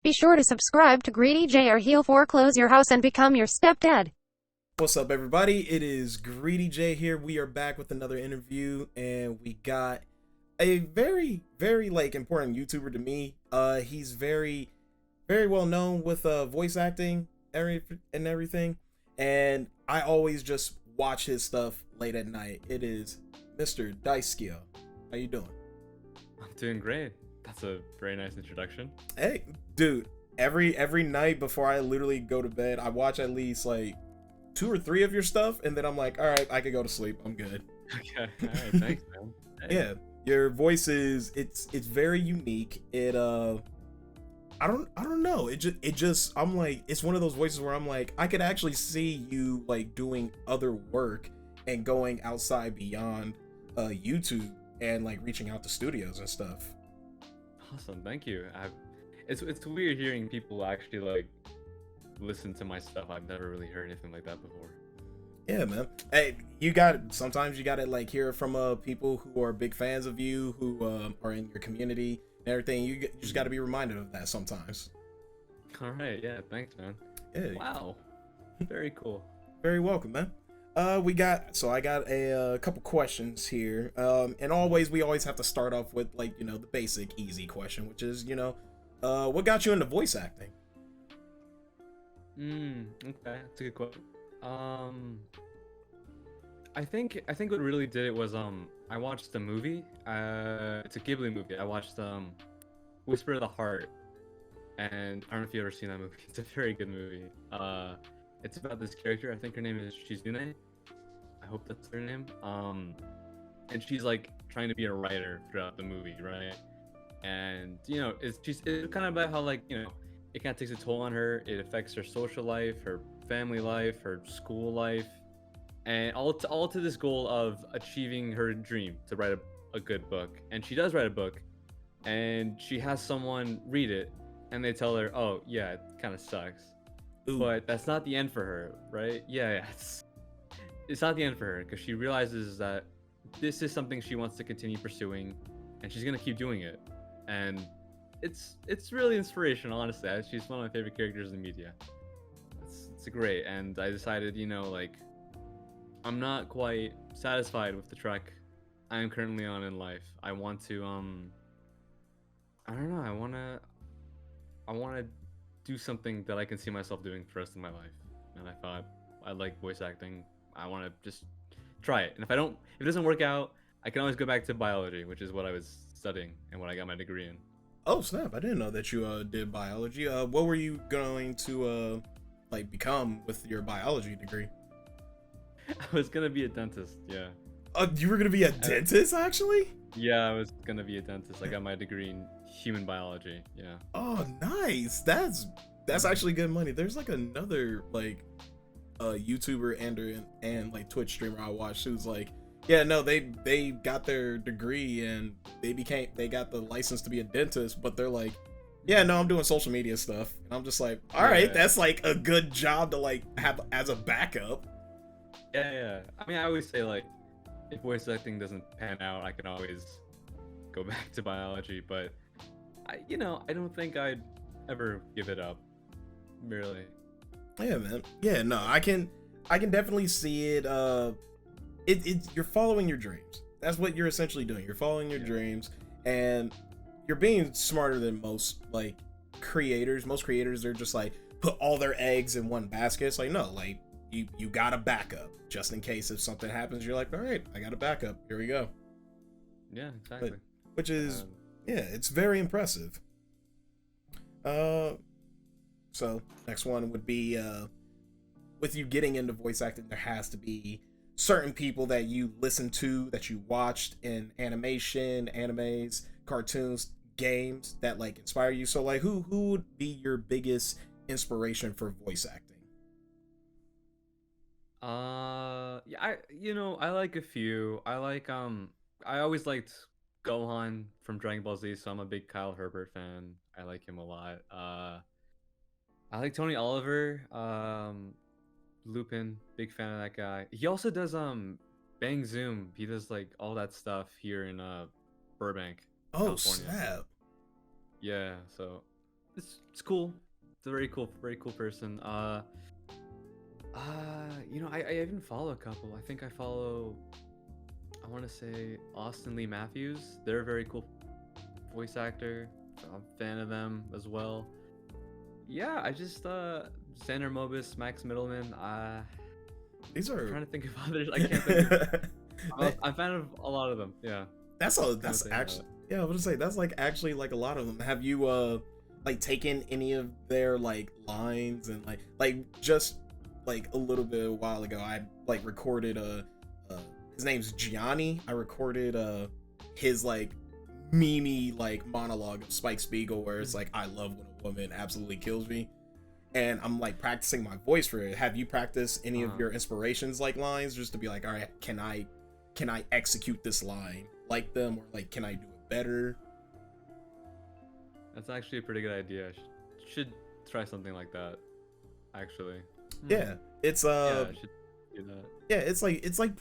Be sure to subscribe to Greedy J or he'll foreclose your house and become your stepdad. What's up, everybody? It is Greedy J here. We are back with another interview, and we got a very like important YouTuber to me. He's very well known with voice acting and everything, and I always just watch his stuff late at night. It is Mr. Daisuke. How you doing? I'm doing great. That's a very nice introduction. Hey, dude. Every night before I literally go to bed, I watch at least like 2 or 3 of your stuff, and then I'm like, all right, I can go to sleep. I'm good. Okay. All right. Thanks, man. Hey. Yeah, your voice is it's very unique. I don't know. It just I'm like, it's one of those voices where I'm like, I could actually see you like doing other work and going outside beyond YouTube and like reaching out to studios and stuff. Awesome. Thank you. It's weird hearing people actually like listen to my stuff. I've never really heard anything like that before. Yeah, man. Hey, sometimes you gotta like hear from people who are big fans of you, who are in your community and everything. You just gotta be reminded of that sometimes. All right. Yeah. Thanks, man. Yeah. Wow. Very cool. Very welcome, man. I got a couple questions here. And we always have to start off with like, the basic easy question, which is, what got you into voice acting? Okay. That's a good question. I think what really did it was I watched the movie. It's a Ghibli movie. I watched Whisper of the Heart, and I don't know if you've ever seen that movie. It's a very good movie. It's about this character. I think her name is Shizune. I hope that's her name. And she's like trying to be a writer throughout the movie, right? And it's kind of about how like it kind of takes a toll on her. It affects her social life, her family life, her school life, and all to this goal of achieving her dream to write a good book. And she does write a book, and she has someone read it, and they tell her, oh yeah, it kind of sucks. Ooh. But that's not the end for her, right? Yeah, it's not the end for her, because she realizes that this is something she wants to continue pursuing, and she's gonna keep doing it. And it's really inspirational, honestly. She's one of my favorite characters in media. It's great. And I decided, like, I'm not quite satisfied with the track I am currently on in life. I want to I don't know, I wanna do something that I can see myself doing for the rest of my life. And I thought, I like voice acting. I want to just try it. And if it doesn't work out, I can always go back to biology, which is what I was studying and what I got my degree in. Oh snap! I didn't know that you did biology. What were you going to like become with your biology degree? I was gonna be a dentist. Yeah. You were gonna be a dentist, actually? Yeah, I was gonna be a dentist. I got my degree in human biology. Yeah. Oh, nice. That's actually good money. There's like another like YouTuber and like Twitch streamer I watched who's like, yeah, no, they got their degree and they got the license to be a dentist, but they're like, yeah, no, I'm doing social media stuff. And I'm just like, all right, that's like a good job to like have as a backup. Yeah. I mean, I always say like, if voice acting doesn't pan out, I can always go back to biology, but I don't think I'd ever give it up. Really. Yeah, man. Yeah, no, I can definitely see it. You're following your dreams. That's what you're essentially doing. You're following your dreams, and you're being smarter than most like creators. Most creators are just like put all their eggs in one basket. It's like, no, like you got a backup just in case if something happens. You're like, all right, I got a backup. Here we go. Yeah, exactly. Which is it's very impressive. So next one would be with you getting into voice acting, there has to be certain people that you listen to, that you watched in animation, animes, cartoons, games that like inspire you. So like who would be your biggest inspiration for voice acting? Yeah, I like a few. I always liked Gohan from Dragon Ball Z, so I'm a big Kyle Herbert fan. I like him a lot. I like Tony Oliver, Lupin, big fan of that guy. He also does Bang Zoom. He does like all that stuff here in Burbank, Oh California. snap! Yeah, so it's cool. It's a very cool person. I even follow a couple. I think I follow, I want to say Austin Lee Matthews. They're a very cool voice actor. I'm a fan of them as well. Yeah, I just Sander Mobus, Max Middleman. These I'm are trying to think of others. I can't think of. I'm a fan of a lot of them. Yeah. that's actually, yeah, I was gonna say that's like actually like a lot of them. Have you like taken any of their like lines and like just like a little bit a while ago I like recorded his name's Gianni. I recorded his like meme like monologue of Spike Spiegel where it's like, I love when a woman absolutely kills me, and I'm like practicing my voice for it. Have you practiced any of your inspirations like lines just to be like, all right, can I execute this line like them, or like can I do it better? That's actually a pretty good idea. Should try something like that. Actually. Yeah, it's Yeah, I should do that. yeah, it's like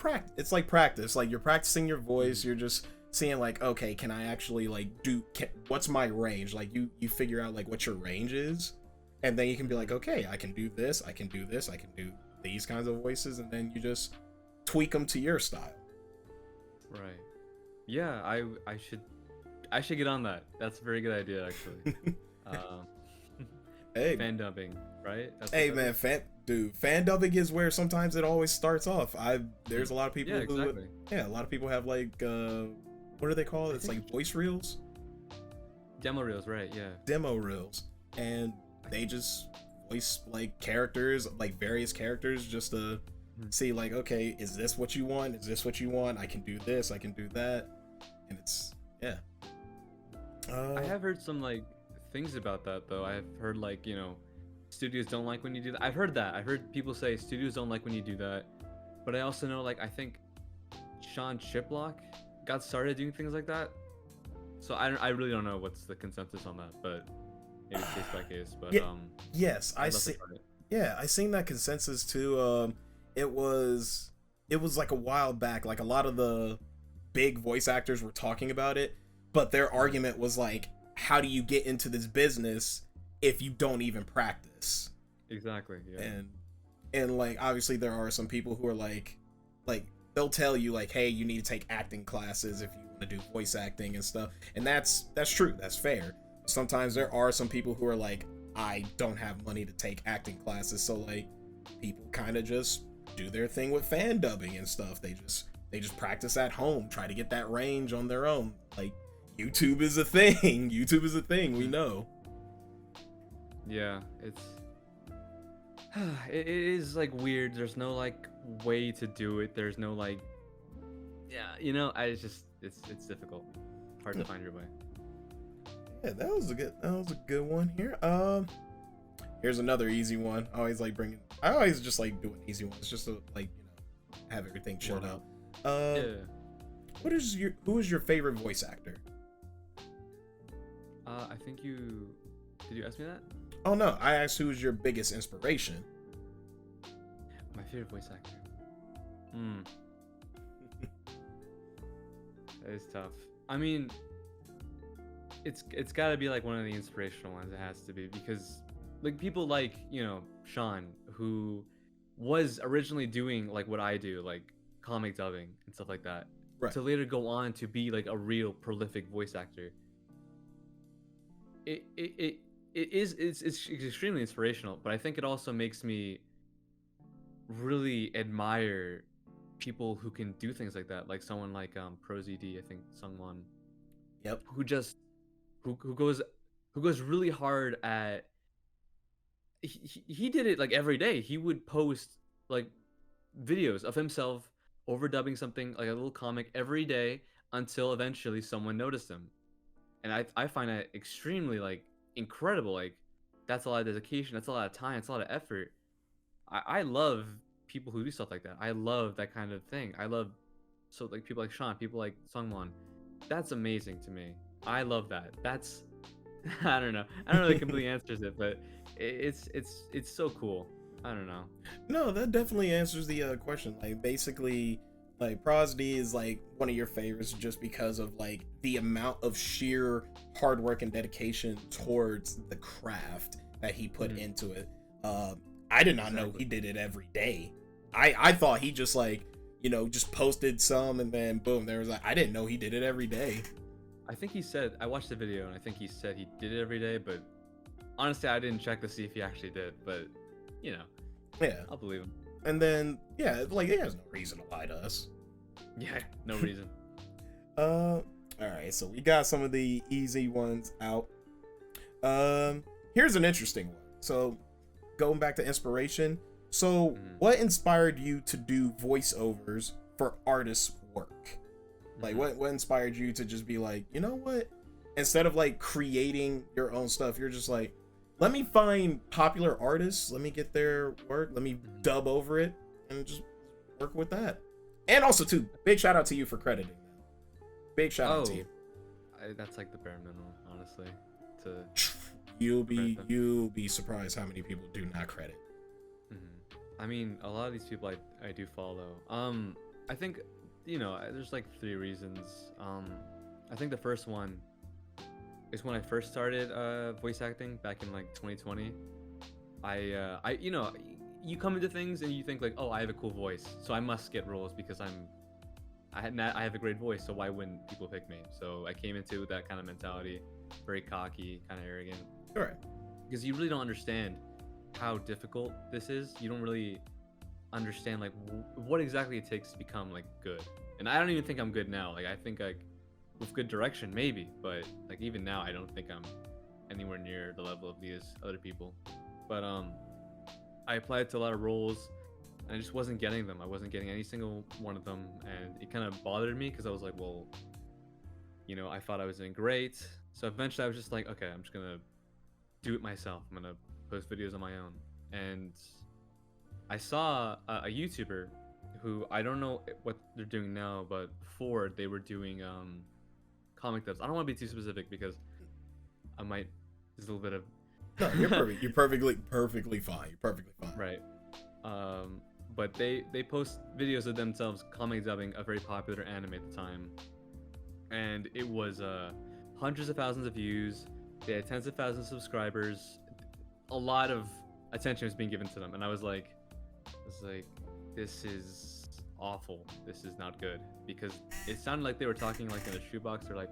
practice. Like you're practicing your voice. You're just seeing like, okay, can I actually like what's my range? Like you figure out like what your range is, and then you can be like, okay, I can do this, I can do this, I can do these kinds of voices, and then you just tweak them to your style. Right. Yeah, I should get on that. That's a very good idea, actually. Hey, Fan dubbing, right? That's hey what that man, is? fan dubbing is where sometimes it always starts off. There's a lot of people Yeah, who, exactly. yeah, a lot of people have like what are they called? It's like voice reels, Demo reels, right? Yeah. demo reels, and they just voice like characters, like various characters, just to see like, okay, is this what you want? Is this what you want? I can do this, I can do that, and it's yeah. I have heard some like things about that though. I've heard like, studios don't like when you do that. I've heard that. I've heard people say studios don't like when you do that. But I also know like I think Sean Chiplock got started doing things like that. So I really don't know what's the consensus on that, but maybe it's case by case. But Yeah, yes, I I'd love to see. try it. Yeah, I seen that consensus too. It was like a while back. Like a lot of the big voice actors were talking about it, but their argument was like, how do you get into this business if you don't even practice? Exactly. Yeah. And like obviously there are some people who are like they'll tell you like, hey, you need to take acting classes if you want to do voice acting and stuff, and that's true, that's fair. Sometimes there are some people who are like, I don't have money to take acting classes, so like people kind of just do their thing with fan dubbing and stuff. They just practice at home, try to get that range on their own. Like YouTube is a thing. YouTube is a thing, we know. Yeah, it is like weird. There's no like way to do it. There's no like, yeah, it's difficult. Hard to find your way. Yeah, that was a good one here. Here's another easy one. I always just like doing easy ones just to like, have everything chilled out. Yeah. Who is your favorite voice actor? I think did you ask me that? Oh no, I asked who is your biggest inspiration. My favorite voice actor. That is tough. I mean, it's got to be like one of the inspirational ones. It has to be, because like people like, Sean, who was originally doing like what I do, like comic dubbing and stuff like that, Right. to later go on to be like a real prolific voice actor. It's extremely inspirational, but I think it also makes me really admire people who can do things like that, like someone like ProZD, I think someone Yep. who goes really hard at, he did it like every day. He would post like videos of himself overdubbing something, like a little comic, every day until eventually someone noticed him. And I find that extremely like incredible. Like that's a lot of dedication, that's a lot of time, it's a lot of effort. I love people who do stuff like that. I love that kind of thing. I love like people like Sean, people like Sungwon. That's amazing to me. I love that. That's I don't know if it completely answers it, but it's so cool. I don't know. No, that definitely answers the question. Like basically, Like Pros D is like one of your favorites just because of like the amount of sheer hard work and dedication towards the craft that he put into it. I did not know he did it every day. I thought he just like, you know, just posted some and then boom, there was like, I didn't know he did it every day. I think he said, I watched the video and I think he said he did it every day, but honestly, I didn't check to see if he actually did, but you know, yeah, I'll believe him. And then, yeah, like he has no reason to lie to us. Yeah, no reason. All right, so we got some of the easy ones out. Here's an interesting one. So, going back to inspiration. So, what inspired you to do voiceovers for artists' work? Like, what inspired you to just be like, you know what? Instead of like creating your own stuff, you're just like, let me find popular artists, let me get their work, let me dub over it, and just work with that. And also, too, big shout out to you for crediting them. Big shout out to you. That's like the bare minimum, honestly. You'll be surprised how many people do not credit. I mean, a lot of these people I do follow. I think, you know, there's like 3 reasons. I think the first one is when I first started voice acting back in like 2020. I you know, you come into things and you think like, oh, I have a cool voice, so I must get roles because I have a great voice, so why wouldn't people pick me? So I came into with that kind of mentality, very cocky, kind of arrogant. Right. Because you really don't understand how difficult this is. You don't really understand like what exactly it takes to become like good. And I don't even think I'm good now. Like I think like with good direction maybe, but like even now I don't think I'm anywhere near the level of these other people. But I applied to a lot of roles and I just wasn't getting them. I wasn't getting any single one of them, and it kind of bothered me because I was like, well, you know, I thought I was doing great. So eventually I was just like, okay, I'm just gonna do it myself. I'm gonna post videos on my own. And I saw a YouTuber who, I don't know what they're doing now, but before they were doing comic dubs. I don't want to be too specific because I might, there's a little bit of no, you're perfect. You're perfectly fine. You're perfectly fine. Right. But they post videos of themselves comic dubbing a very popular anime at the time, and it was hundreds of thousands of views. They had tens of thousands of subscribers. A lot of attention was being given to them, and I was like, this is awful. This is not good, because it sounded like they were talking like in a shoebox. They're like,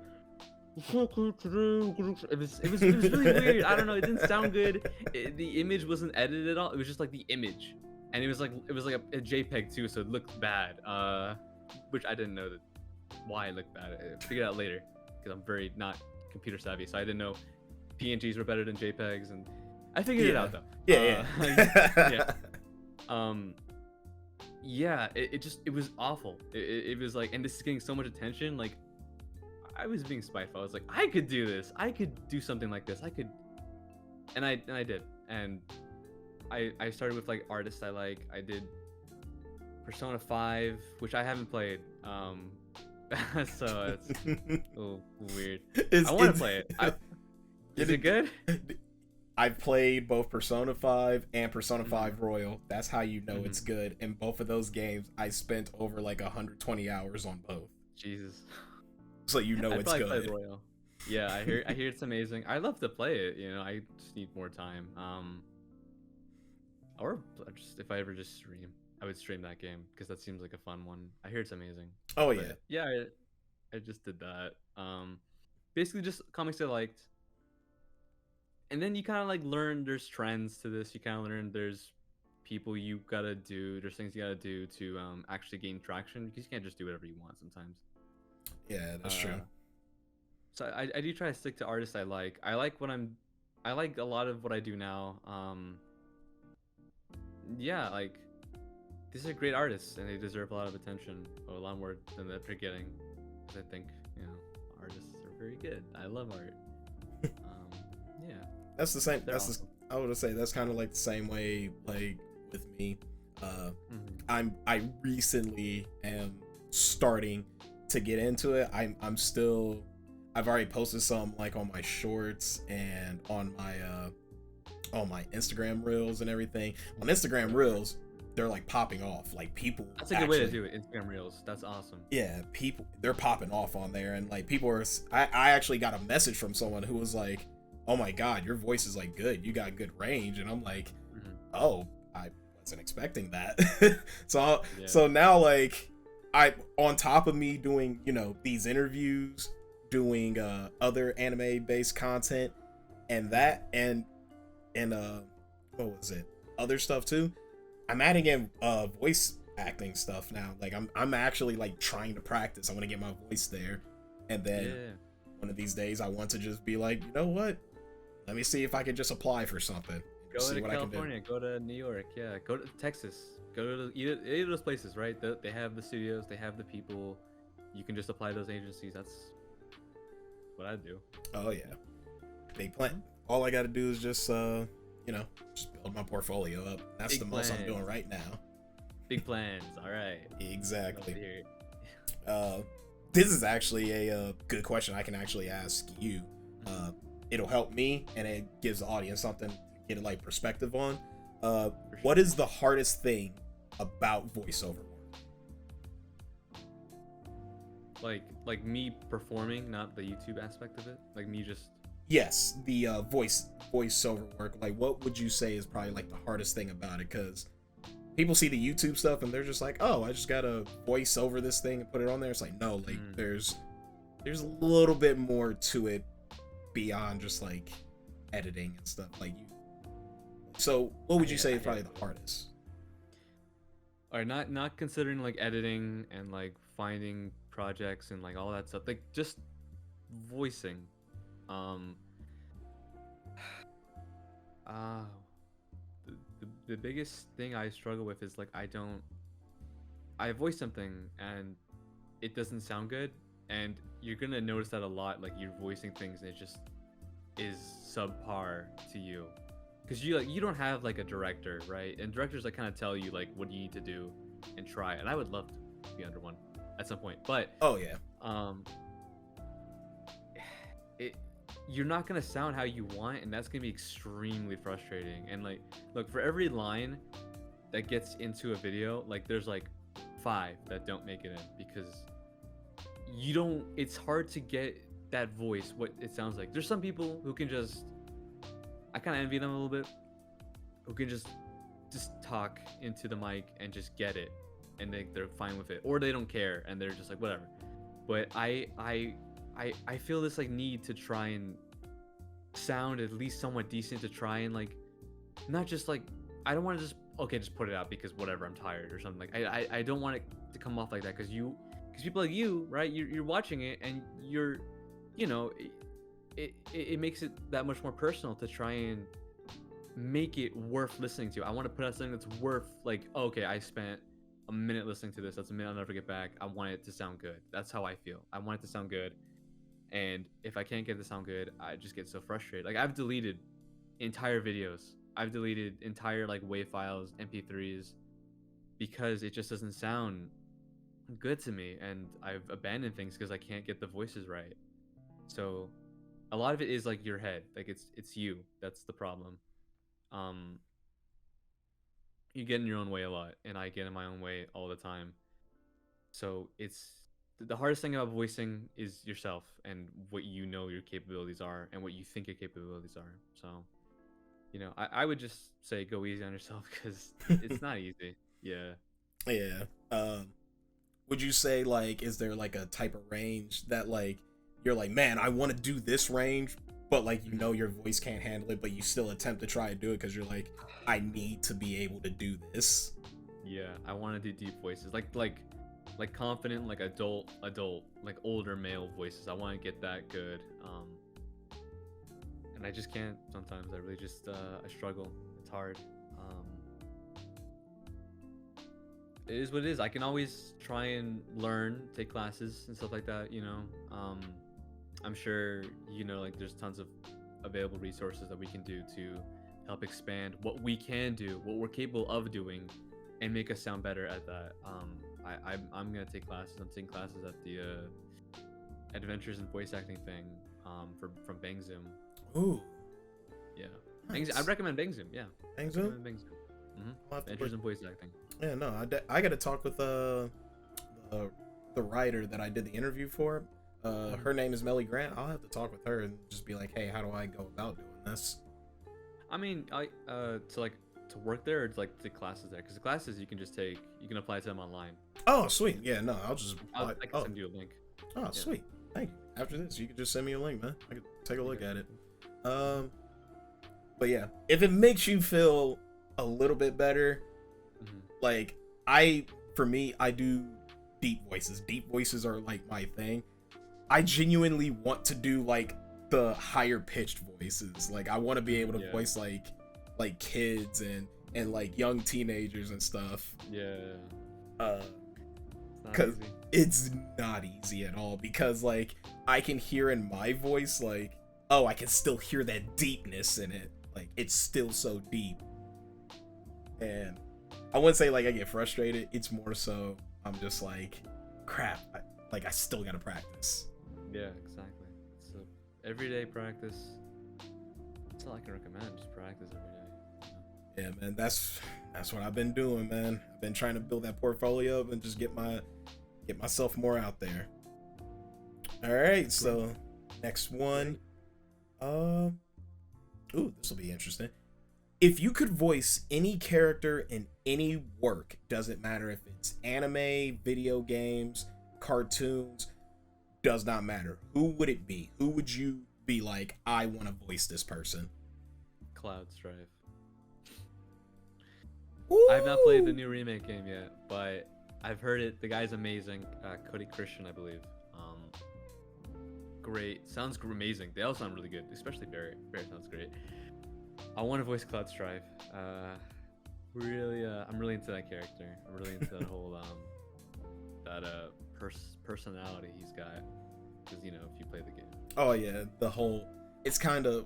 it was really weird. I don't know. It didn't sound good. The image wasn't edited at all. It was just like the image, and it was like a JPEG too, so it looked bad. Which I didn't know why it looked bad. I figured out later because I'm very not computer savvy, so I didn't know PNGs were better than JPEGs, and I figured it out though. Yeah. Yeah. It was awful. It was like, and this is getting so much attention. Like, I was being spiteful. I was like, I could do this. I could do something like this. I could, and I did. And I started with like artists I like. I did Persona 5, which I haven't played. So it's a little weird. I want to play it. Is it good? I've played both Persona 5 and Persona 5 Royal. That's how you know it's good. In both of those games, I spent over like 120 hours on both. Jesus. So you know it's good. Play Royal. Yeah, I hear it's amazing. I love to play it. You know, I just need more time. Or just if I ever just stream, I would stream that game because that seems like a fun one. I hear it's amazing. Oh yeah. But, yeah, I just did that. Basically just comics I liked. And then you kind of like learn there's trends to this. You kind of learn there's people you gotta do. There's things you gotta do to actually gain traction, because you can't just do whatever you want sometimes. Yeah, that's true. So I do try to stick to artists I like. I like a lot of what I do now. Yeah, like these are great artists and they deserve a lot of attention, or a lot more than they're getting. Because I think, you know, artists are very good. I love art. Yeah. That's the same. Awesome. I would say that's kind of like the same way like with me. I recently am starting to get into it. I've already posted some like on my shorts and on my Instagram reels and everything. On Instagram reels, they're like popping off. Like people. That's a good way to do it. Instagram Reels. That's awesome. Yeah, people, they're popping off on there, and like people are. I actually got a message from someone who was like, "Oh my god, your voice is like good. You got good range," and I'm like, "Oh, I wasn't expecting that." So now like I on top of me doing these interviews, doing other anime based content, and that and what was it? Other stuff too. I'm adding in voice acting stuff now. Like I'm actually like trying to practice. I want to get my voice there, and then one of these days I want to just be like, you know what? Let me see if I can just apply for something. Go to California. Go to New York. Yeah. Go to Texas. Go to either of those places, right? They have the studios. They have the people. You can just apply to those agencies. That's what I do. Oh yeah. Big plan. All I got to do is just just build my portfolio up. That's the most I'm doing right now. Big plans. All right. Exactly. This is actually a good question I can actually ask you. It'll help me, and it gives the audience something to get a like perspective on. What is the hardest thing about voiceover work? Like me performing, not the YouTube aspect of it. Like me just. Yes, the voiceover work. Like, what would you say is probably like the hardest thing about it? Because people see the YouTube stuff and they're just like, oh, I just gotta voice over this thing and put it on there. It's like, no, like there's a little bit more to it beyond just like editing and stuff. Like you. So, what would you say is probably the hardest? All right, not considering like editing and like finding projects and like all that stuff. Like just voicing. The biggest thing I struggle with is like I voice something and it doesn't sound good, and you're gonna notice that a lot. Like you're voicing things and it just is subpar to you, because you don't have like a director, right? And directors like kind of tell you like what you need to do and try. And I would love to be under one at some point, but you're not gonna sound how you want, and that's gonna be extremely frustrating. And like, look, for every line that gets into a video, like there's like 5 that don't make it in, because it's hard to get that voice what it sounds like. There's some people who can just, I kind of envy them a little bit, who can just talk into the mic and just get it, and they're fine with it, or they don't care and they're just like whatever. But I feel this like need to try and sound at least somewhat decent, to try and like not just like, I don't want to just put it out because whatever, I'm tired or something. Like I don't want it to come off like that, because people like you, right, you're watching it and you're, it makes it that much more personal to try and make it worth listening to. I want to put out something that's worth like, oh, okay, I spent a minute listening to this. That's a minute I'll never get back. I want it to sound good. That's how I feel. I want it to sound good. And if I can't get it to sound good, I just get so frustrated. Like I've deleted entire videos. I've deleted entire like WAV files, MP3s, because it just doesn't sound good to me. And I've abandoned things because I can't get the voices right. So a lot of it is like your head. Like it's you. That's the problem. You get in your own way a lot, and I get in my own way all the time. So it's the hardest thing about voicing is yourself and what your capabilities are and what you think your capabilities are. So, I would just say go easy on yourself, because it's not easy. Yeah. Would you say like, is there like a type of range that like you're like, man, I want to do this range, but like your voice can't handle it, but you still attempt to try and do it because you're like, I need to be able to do this? Yeah, I want to do deep voices, like confident, like adult, like older male voices. I want to get that good, and I just can't sometimes. I really just I struggle. It's hard. It is what it is. I can always try and learn, take classes and stuff like that. I'm sure like there's tons of available resources that we can do to help expand what we can do, what we're capable of doing, and make us sound better at that. I'm gonna take classes. I'm taking classes at the Adventures in Voice Acting thing from Bang Zoom. Ooh. Yeah. Nice. I recommend Bang Zoom. Yeah. Bang Zoom? Bang Zoom. I'll have to Adventures look- in voice acting. Yeah, no, I got to talk with the writer that I did the interview for. Her name is Melly Grant. I'll have to talk with her and just be like, hey, how do I go about doing this? I mean, to work there or to like take classes there, because the classes you can just take, you can apply to them online. Oh, sweet. Yeah, no, I'll just I apply. can send you a link. Oh, sweet. Thank you. After this, you can just send me a link, man. I can take a look at it. But yeah, if it makes you feel a little bit better, like for me, I do deep voices. Deep voices are like my thing. I genuinely want to do like the higher pitched voices. Like I want to be able to voice like kids and like young teenagers and stuff. Yeah. Because it's not easy at all, because like I can hear in my voice like, oh, I can still hear that deepness in it. Like it's still so deep. And I wouldn't say like I get frustrated. It's more so I'm just like, crap, I still gotta practice. Yeah, exactly. So everyday practice. That's all I can recommend. Just practice every day. Yeah, man, that's what I've been doing, man. I've been trying to build that portfolio up and just get myself more out there. All right, so next one. Ooh, this will be interesting. If you could voice any character in any work, doesn't matter if it's anime, video games, cartoons, does not matter. Who would it be? Who would you be like, I want to voice this person? Cloud Strife. Ooh. I've not played the new remake game yet, but I've heard it. The guy's amazing. Cody Christian, I believe. Great. Sounds amazing. They all sound really good, especially Barrett. Barrett sounds great. I want to voice Cloud Strife. Really, I'm really into that character. I'm really into that whole personality he's got. Because if you play the game. Oh yeah, it's kind of,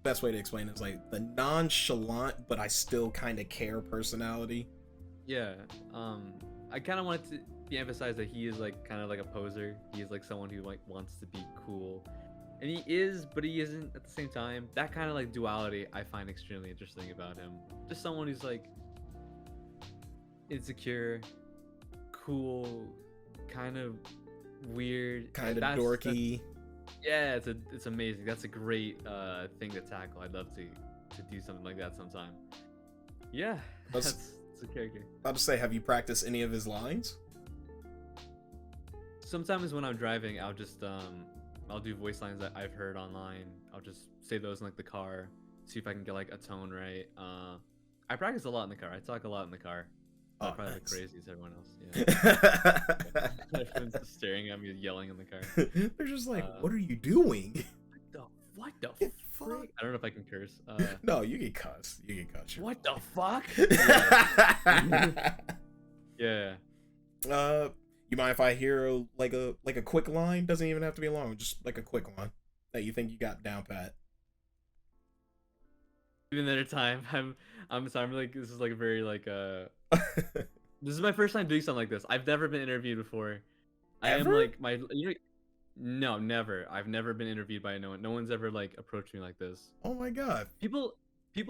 best way to explain it is like the nonchalant but I still kind of care personality. Yeah. I kind of want it to be emphasized that he is like kind of like a poser. He is like someone who like wants to be cool, and he is, but he isn't at the same time. That kind of like duality I find extremely interesting about him. Just someone who's like insecure, cool, kind of weird, kind of dorky. Yeah, it's amazing. That's a great thing to tackle. I'd love to do something like that sometime. Yeah, that's a character. I'll just say, have you practiced any of his lines? Sometimes when I'm driving, I'll just I'll do voice lines that I've heard online. I'll just say those in like the car, see if I can get like a tone right. I practice a lot in the car. I talk a lot in the car. I'm probably like crazy as everyone else. Yeah. Everyone's just staring at me, yelling in the car. They're just like, "What are you doing?" What the fuck? I don't know if I can curse. No, you can cuss. You can cuss. What the fuck? Yeah. You mind if I hear like a quick line? Doesn't even have to be long. Just like a quick one that you think you got down pat. Even at a time, I'm sorry. I'm like, this is like very like This is my first time doing something like this. I've never been interviewed before. Ever? I am like no, never. I've never been interviewed by no one. No one's ever like approached me like this. Oh my god. People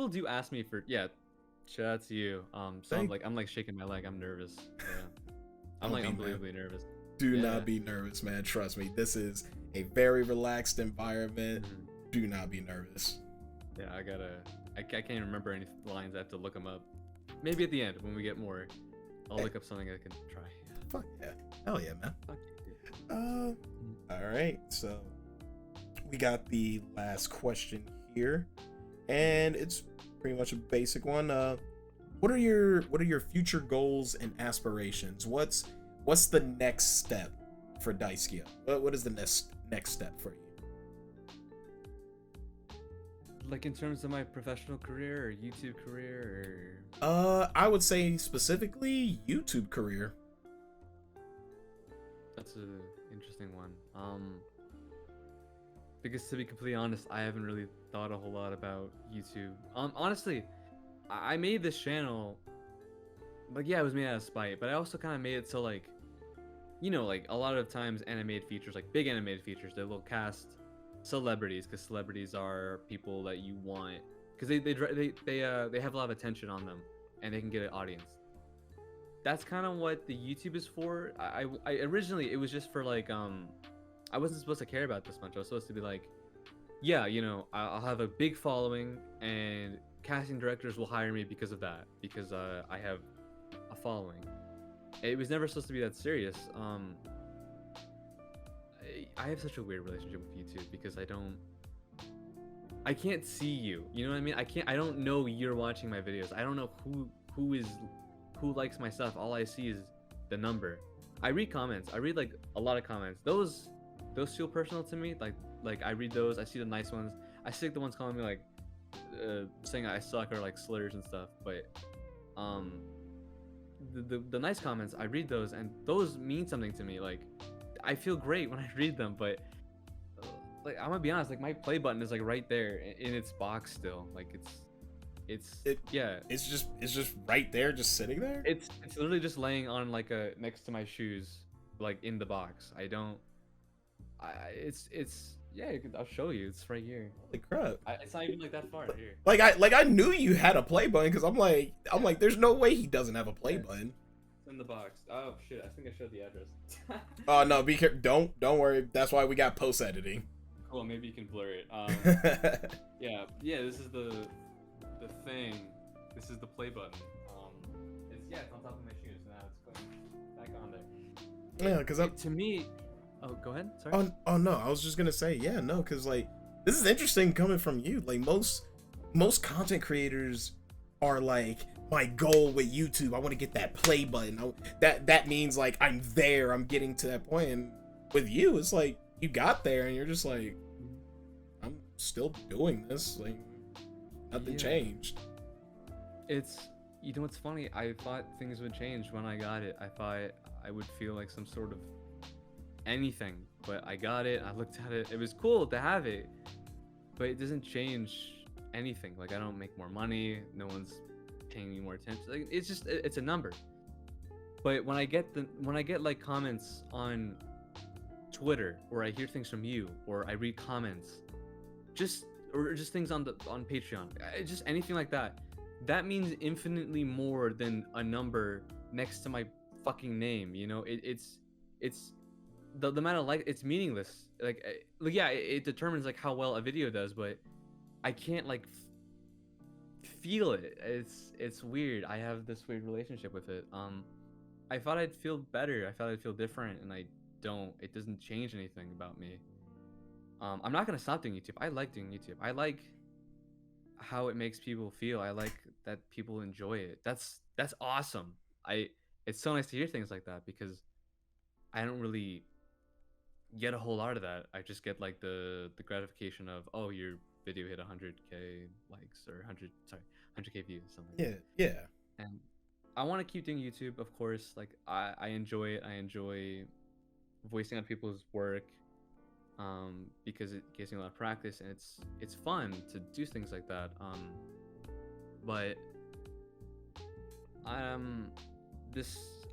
do ask me for shout out to you. So I'm like shaking my leg. I'm nervous. Yeah. I'm like unbelievably nervous. Do not be nervous, man. Trust me. This is a very relaxed environment. Do not be nervous. Yeah, I can't even remember any lines. I have to look them up. Maybe at the end when we get more, I'll look up something I can try. Fuck yeah. Hell yeah, man. Fuck yeah. All right. So we got the last question here, and it's pretty much a basic one. What are your future goals and aspirations? What's the next step for Daisuke? What is the next step for you? Like in terms of my professional career or YouTube career or I would say specifically YouTube career. That's an interesting one. Because to be completely honest, I haven't really thought a whole lot about YouTube. Honestly, I made this channel, like it was made out of spite, but I also kind of made it so like, like a lot of times animated features, like big animated features, they will cast celebrities, because celebrities are people that you want, because they have a lot of attention on them. and they can get an audience. That's kind of what the YouTube is for. I originally, it was just for like I wasn't supposed to care about this much. I was supposed to be like, yeah, you know, I'll have a big following and casting directors will hire me because of that, because I have a following. It was never supposed to be that serious. I have such a weird relationship with YouTube because I can't see you. You know what I mean? I don't know you're watching my videos. I don't know who likes my stuff. All I see is the number. I read comments. I read like a lot of comments. Those feel personal to me. Like I read those. I see the nice ones. I see like the ones calling me like saying I suck or like slurs and stuff. But the nice comments, I read those, and those mean something to me. Like I feel great when I read them, but like I'm gonna be honest, like my play button is like right there in its box still. Like yeah. It's just right there, just sitting there. It's literally just laying on like next to my shoes, like in the box. Yeah, I'll show you. It's right here. Holy crap! It's not even like that far here. Like I knew you had a play button because I'm like, there's no way he doesn't have a play button. It's in the box. Oh shit! I think I showed the address. Oh no! Be careful. Don't worry. That's why we got post editing. Cool. Maybe you can blur it. Yeah. This is the thing. This is the play button. It's on top of my shoes. So now it's going back on there. Yeah, because to me. Oh, go ahead. Sorry. Oh no, I was just gonna say, yeah, no, because like this is interesting coming from you. Like most content creators are like, my goal with YouTube, I want to get that play button. That means like I'm there, I'm getting to that point. And with you, it's like you got there and you're just like, I'm still doing this. Like nothing changed. You know what's funny? I thought things would change when I got it. I thought I would feel like some sort of anything, but I got it. I looked at it. It was cool to have it, but it doesn't change anything. Like I don't make more money. No one's paying me more attention. Like it's a number. But when I get like comments on Twitter, or I hear things from you, or I read comments, just things on Patreon, just anything like that, that means infinitely more than a number next to my fucking name. You know, it's the amount of like, it's meaningless. Like yeah, it determines like how well a video does, but I can't like feel it. It's weird. I have this weird relationship with it. I thought I'd feel better. I thought I'd feel different, and I don't. It doesn't change anything about me. I'm not gonna stop doing YouTube. I like doing YouTube. I like how it makes people feel. I like that people enjoy it. That's awesome. It's so nice to hear things like that, because I don't really get a whole lot of that. I just get like the gratification of, oh, your video hit 100k likes, or 100k views, something. Yeah. And I want to keep doing YouTube, of course. Like I enjoy it. I enjoy voicing out people's work, because it gives me a lot of practice, and it's fun to do things like that. But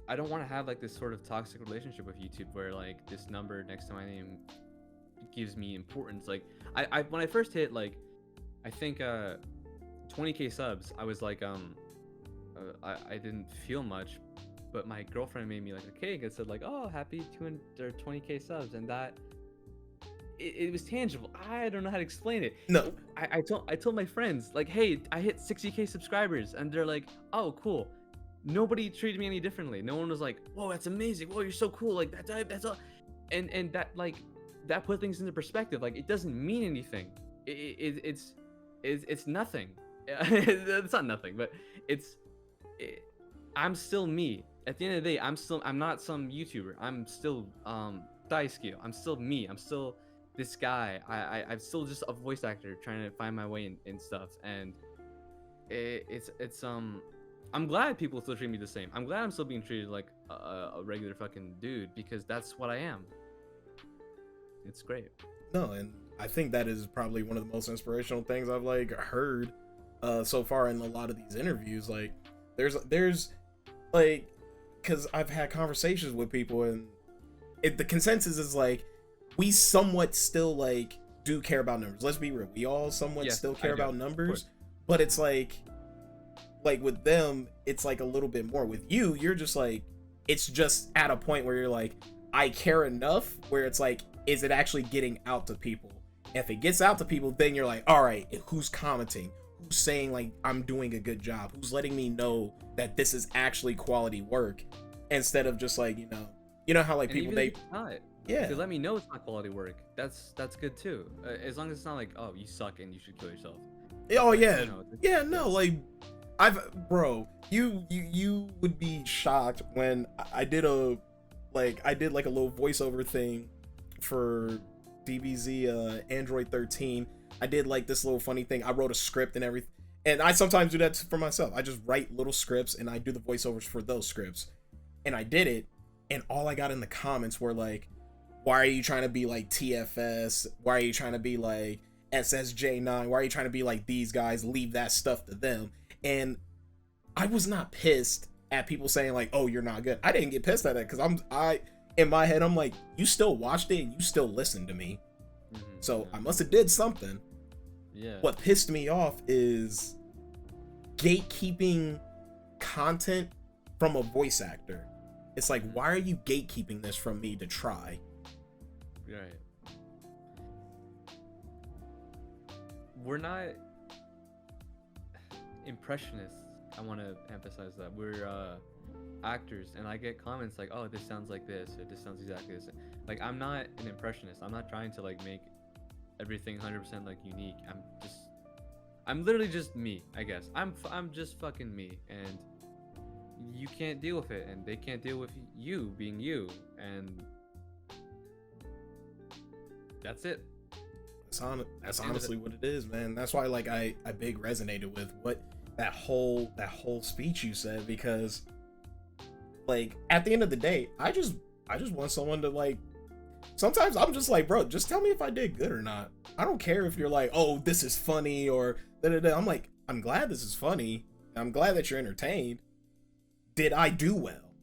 I don't want to have like this sort of toxic relationship with YouTube where like this number next to my name gives me importance. Like I when I first hit like, I think 20k subs, I was like I didn't feel much, but my girlfriend made me like a cake and said like, oh, happy 220k subs, and that it was tangible. I don't know how to explain it. No, I told my friends like, hey, I hit 60k subscribers, and they're like, oh, cool. Nobody treated me any differently. No one was like, whoa, that's amazing. Whoa, you're so cool. Like that's all. And that like, that put things into perspective. Like it doesn't mean anything. It's nothing. It's not nothing, but I'm still me. At the end of the day, I'm not some YouTuber. I'm still Daisuke. I'm still me. I'm still this guy. I'm still just a voice actor trying to find my way in stuff. And I'm glad people still treat me the same. I'm glad I'm still being treated like a regular fucking dude, because that's what I am. It's great. No, and I think that is probably one of the most inspirational things I've like heard so far in a lot of these interviews. Like there's like, because I've had conversations with people, and the consensus is like, we somewhat still like do care about numbers. Let's be real. We all somewhat still care about numbers, but it's like like with them, it's like a little bit more. With you, you're just like, it's just at a point where you're like, I care enough where it's like, is it actually getting out to people? If it gets out to people, then you're like, all right, who's commenting? Who's saying like I'm doing a good job? Who's letting me know that this is actually quality work? Instead of just like, you know how like And people even they if it's not, yeah. if you let me know it's not quality work, that's good too. As long as it's not like, oh, you suck and you should kill yourself. Oh Like, yeah, you know, yeah. No, like you would be shocked when I did like a little voiceover thing for DBZ Android 13. I did like this little funny thing. I wrote a script and everything, and I sometimes do that for myself. I just write little scripts and I do the voiceovers for those scripts, and I did it, and all I got in the comments were like, why are you trying to be like TFS? Why are you trying to be like SSJ9? Why are you trying to be like these guys? Leave that stuff to them. And I was not pissed at people saying like, oh, you're not good. I didn't get pissed at that because in my head, I'm like, you still watched it and you still listened to me. So I must have did something. Yeah. What pissed me off is gatekeeping content from a voice actor. It's like, why are you gatekeeping this from me to try? Right. We're not impressionists. I want to emphasize that. We're actors, and I get comments like, oh, this sounds like this, or this sounds exactly this. Like, I'm not an impressionist. I'm not trying to like make everything 100% like unique. I'm literally just me, I guess. I'm just fucking me, and you can't deal with it, and they can't deal with you being you, and that's it. That's honestly what it is, man. That's why like I big resonated with what that whole speech you said, because like at the end of the day, I just want someone to like, sometimes I'm just like, bro, just tell me if I did good or not. I don't care if you're like, oh, this is funny or da-da-da. I'm like, I'm glad this is funny. I'm glad that you're entertained. Did I do well?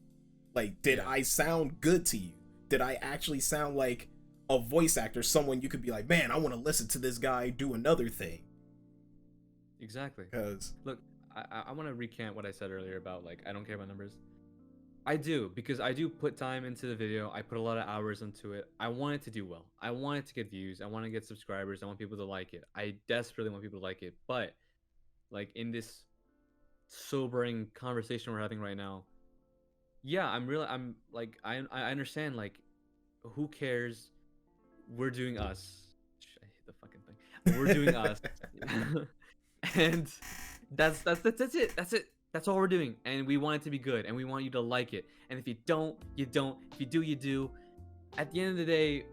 Like, did I sound good to you? Did I actually sound like a voice actor, someone you could be like, man, I want to listen to this guy do another thing? Exactly. Because look, I want to recant what I said earlier about like, I don't care about numbers. I do, because I do put time into the video. I put a lot of hours into it. I want it to do well. I want it to get views. I want to get subscribers. I want people to like it. I desperately want people to like it. But like in this sobering conversation we're having right now, yeah, I'm like, I understand, like, who cares? We're doing us. I hate the fucking thing. We're doing us. And that's it. That's it. That's all we're doing, and we want it to be good, and we want you to like it. And if you don't, you don't. If you do, you do. At the end of the day,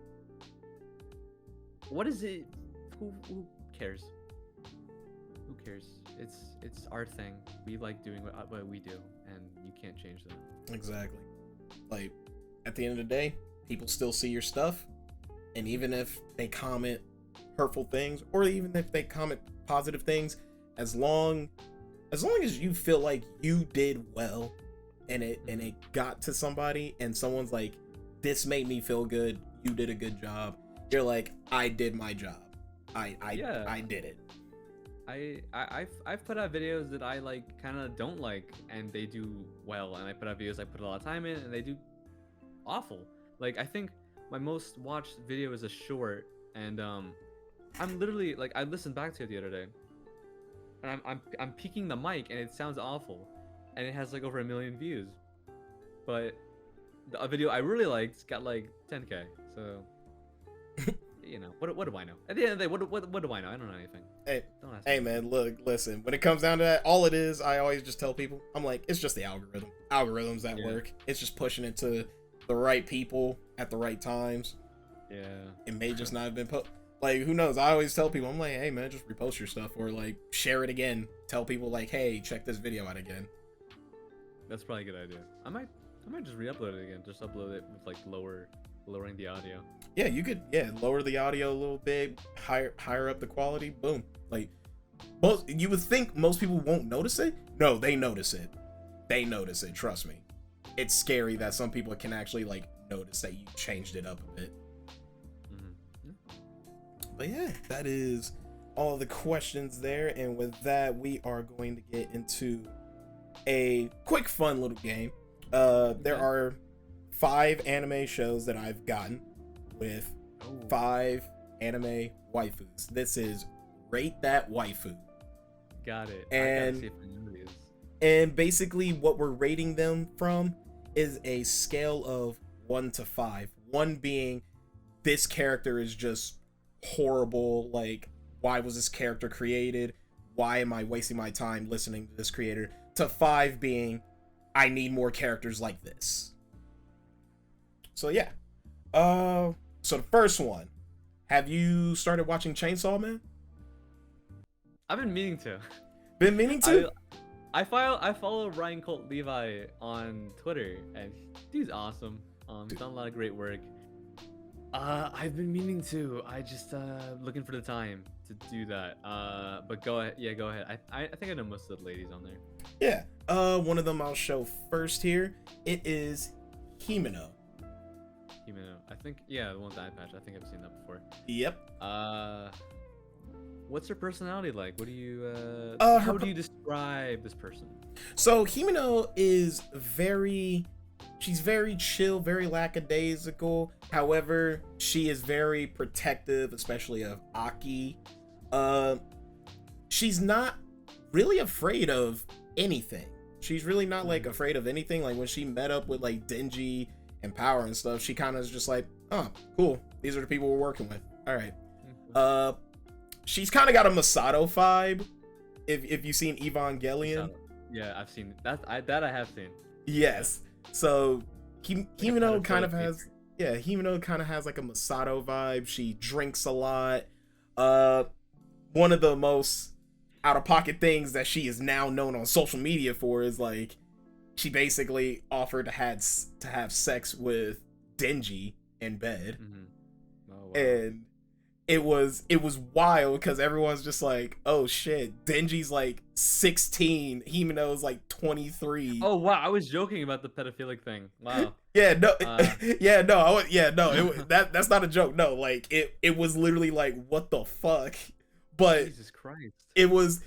what is it? Who cares? Who cares? It's our thing. We like doing what we do, and you can't change that. Exactly. Like at the end of the day, people still see your stuff, and even if they comment hurtful things, or even if they comment positive things, as long as you feel like you did well and it got to somebody and someone's like, this made me feel good, you did a good job, you're like, I did my job. I did it. I've put out videos that I like kind of don't like and they do well, and I put out videos I put a lot of time in and they do awful. Like, I think my most watched video is a short, and I'm literally like, I listened back to it the other day, and I'm peeking the mic and it sounds awful, and it has like over 1 million views, but a video I really liked got like 10K. So you know, what do I know? At the end of the day, what do I know? I don't know anything. Hey, don't ask hey me. man, look, listen, when it comes down to that, all it is, I always just tell people, I'm like, it's just the algorithms that work. It's just pushing it to the right people at the right times. Yeah, it may just not have been put. Like, who knows? I always tell people, I'm like, hey man, just repost your stuff, or like share it again. Tell people like, hey, check this video out again. that's probably a good idea. I might just re-upload it again. Just upload it with like lowering the audio. Yeah, you could, lower the audio a little bit, higher up the quality. Boom. Like, you would think most people won't notice it. No, they notice it. They notice it. Trust me. It's scary that some people can actually like notice that you changed it up a bit. But yeah, that is all the questions there, and with that, we are going to get into a quick, fun little game. There are 5 anime shows that I've gotten with 5 anime waifus. This is Rate That Waifu. Got it. And I gotta see if I know these. And basically what we're rating them from is a scale of 1 to 5. 1 being this character is just horrible, like why was this character created? Why am I wasting my time listening to this creator? To 5 being I need more characters like this. So yeah. So the first one. Have you started watching Chainsaw Man? I've been meaning to. Been meaning to? I follow Ryan Colt Levi on Twitter, and dude's awesome. He's done a lot of great work. I've been meaning to. I just looking for the time to do that. But go ahead. Yeah, go ahead. I think I know most of the ladies on there. Yeah. One of them I'll show first here. It is Himeno. Himeno. I think the one with the eye patch. I think I've seen that before. Yep. What's her personality like? What do you how do you describe this person? So Himeno is she's very chill, very lackadaisical. However, she is very protective, especially of Aki. She's not really afraid of anything. She's really not like afraid of anything. Like when she met up with like Denji and Power and stuff, she kind of is just like, oh, cool. These are the people we're working with. All right. She's kind of got a Masato vibe. If you've seen Evangelion. Yeah, I've seen that. I have seen. Yes. So Himeno kind of has Himeno kind of has like a Masato vibe. She drinks a lot. One of the most out of pocket things that she is now known on social media for is like she basically offered to have sex with Denji in bed. Mm-hmm. Oh, wow. And it was wild because everyone's just like, oh shit, Denji's like 16, Himeno's like 23. Oh wow, I was joking about the pedophilic thing. Wow. That's not a joke. No, like it was literally like, what the fuck? But Jesus Christ. It was